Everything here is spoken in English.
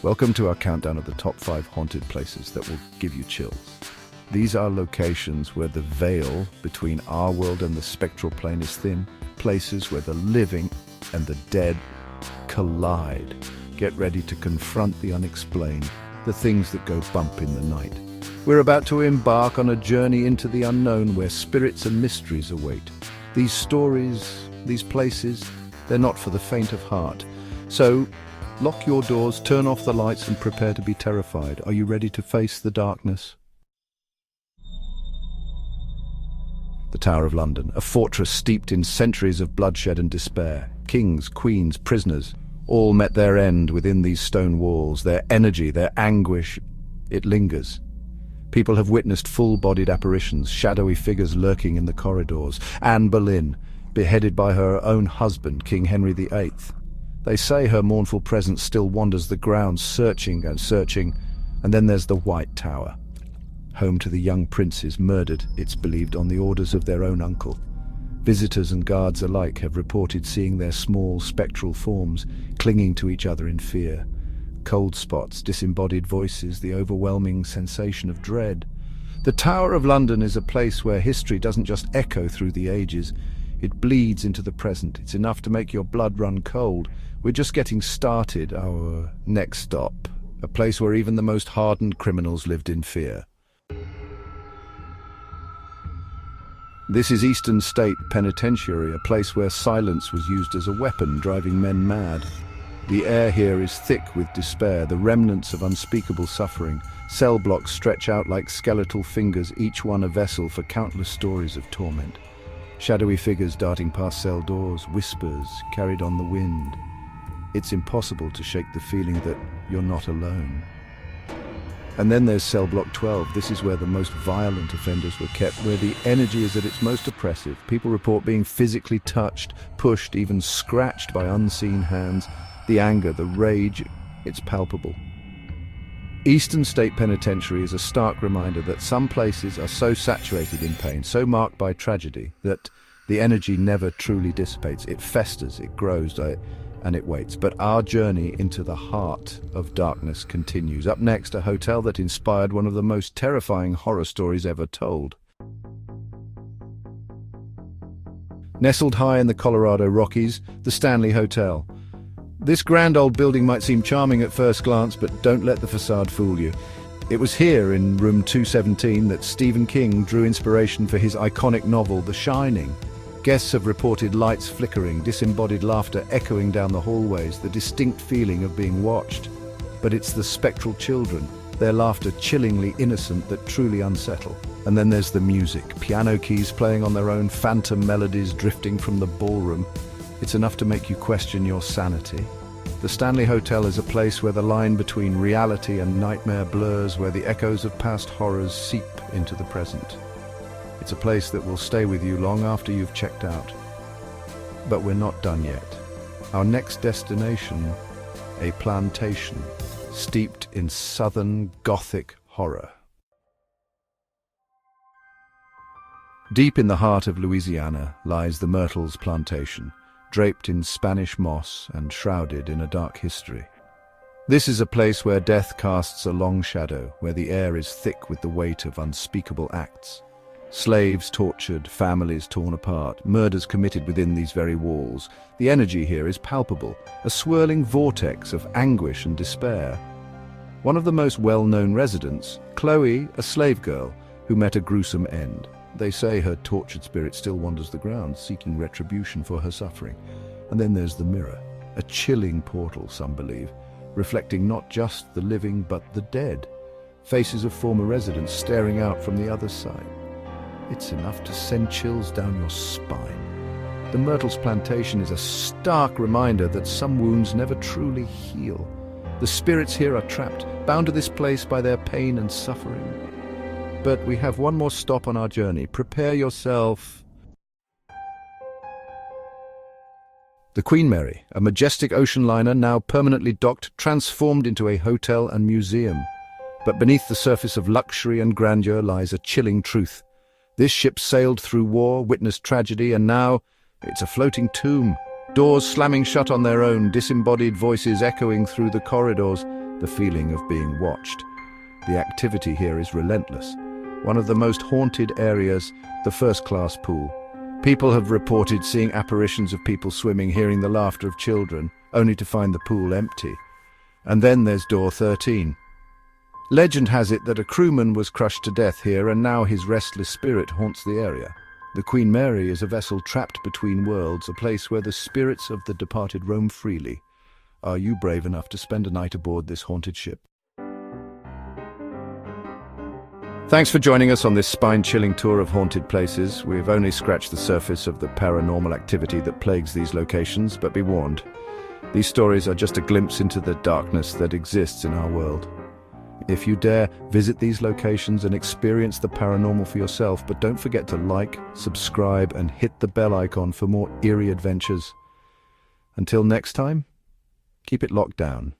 Welcome to our countdown of the top 5 haunted places that will give you chills. These are locations where the veil between our world and the spectral plane is thin, places where the living and the dead collide. Get ready to confront the unexplained, the things that go bump in the night. We're about to embark on a journey into the unknown where spirits and mysteries await. These stories, these places, they're not for the faint of heart. So, lock your doors, turn off the lights and prepare to be terrified. Are you ready to face the darkness? The Tower of London, a fortress steeped in centuries of bloodshed and despair. Kings, queens, prisoners, all met their end within these stone walls. Their energy, their anguish, it lingers. People have witnessed full-bodied apparitions, shadowy figures lurking in the corridors. Anne Boleyn, beheaded by her own husband, King Henry VIII. They say her mournful presence still wanders the grounds, searching and searching. And then there's the White Tower, home to the young princes murdered, it's believed, on the orders of their own uncle. Visitors and guards alike have reported seeing their small, spectral forms clinging to each other in fear. Cold spots, disembodied voices, the overwhelming sensation of dread. The Tower of London is a place where history doesn't just echo through the ages, it bleeds into the present. It's enough to make your blood run cold. We're just getting started. Our next stop, a place where even the most hardened criminals lived in fear. This is Eastern State Penitentiary, a place where silence was used as a weapon, driving men mad. The air here is thick with despair, the remnants of unspeakable suffering. Cell blocks stretch out like skeletal fingers, each one a vessel for countless stories of torment. Shadowy figures darting past cell doors, whispers carried on the wind. It's impossible to shake the feeling that you're not alone. And then there's cell block 12. This is where the most violent offenders were kept, where the energy is at its most oppressive. People report being physically touched, pushed, even scratched by unseen hands. The anger, the rage, it's palpable. Eastern State Penitentiary is a stark reminder that some places are so saturated in pain, so marked by tragedy, that the energy never truly dissipates. It festers, it grows, and it waits. But our journey into the heart of darkness continues. Up next, a hotel that inspired one of the most terrifying horror stories ever told. Nestled high in the Colorado Rockies, the Stanley Hotel. This grand old building might seem charming at first glance, but don't let the facade fool you. It was here, in room 217, that Stephen King drew inspiration for his iconic novel, The Shining. Guests have reported lights flickering, disembodied laughter echoing down the hallways, the distinct feeling of being watched. But it's the spectral children, their laughter chillingly innocent, that truly unsettle. And then there's the music, piano keys playing on their own, phantom melodies drifting from the ballroom. It's enough to make you question your sanity. The Stanley Hotel is a place where the line between reality and nightmare blurs, where the echoes of past horrors seep into the present. It's a place that will stay with you long after you've checked out. But we're not done yet. Our next destination, a plantation steeped in southern Gothic horror. Deep in the heart of Louisiana lies the Myrtles Plantation, draped in Spanish moss and shrouded in a dark history. This is a place where death casts a long shadow, where the air is thick with the weight of unspeakable acts. Slaves tortured, families torn apart, murders committed within these very walls. The energy here is palpable, a swirling vortex of anguish and despair. One of the most well-known residents, Chloe, a slave girl who met a gruesome end. They say her tortured spirit still wanders the grounds, seeking retribution for her suffering. And then there's the mirror, a chilling portal, some believe, reflecting not just the living but the dead. Faces of former residents staring out from the other side. It's enough to send chills down your spine. The Myrtles Plantation is a stark reminder that some wounds never truly heal. The spirits here are trapped, bound to this place by their pain and suffering. But we have one more stop on our journey. Prepare yourself. The Queen Mary, a majestic ocean liner now permanently docked, transformed into a hotel and museum. But beneath the surface of luxury and grandeur lies a chilling truth. This ship sailed through war, witnessed tragedy, and now it's a floating tomb. Doors slamming shut on their own, disembodied voices echoing through the corridors. the feeling of being watched. The activity here is relentless. One of the most haunted areas, the first-class pool. People have reported seeing apparitions of people swimming, hearing the laughter of children, only to find the pool empty. And then there's door 13. Legend has it that a crewman was crushed to death here, and now his restless spirit haunts the area. The Queen Mary is a vessel trapped between worlds, a place where the spirits of the departed roam freely. Are you brave enough to spend a night aboard this haunted ship? Thanks for joining us on this spine-chilling tour of haunted places. We've only scratched the surface of the paranormal activity that plagues these locations, but be warned, these stories are just a glimpse into the darkness that exists in our world. If you dare, visit these locations and experience the paranormal for yourself, but don't forget to like, subscribe, and hit the bell icon for more eerie adventures. Until next time, keep it locked down.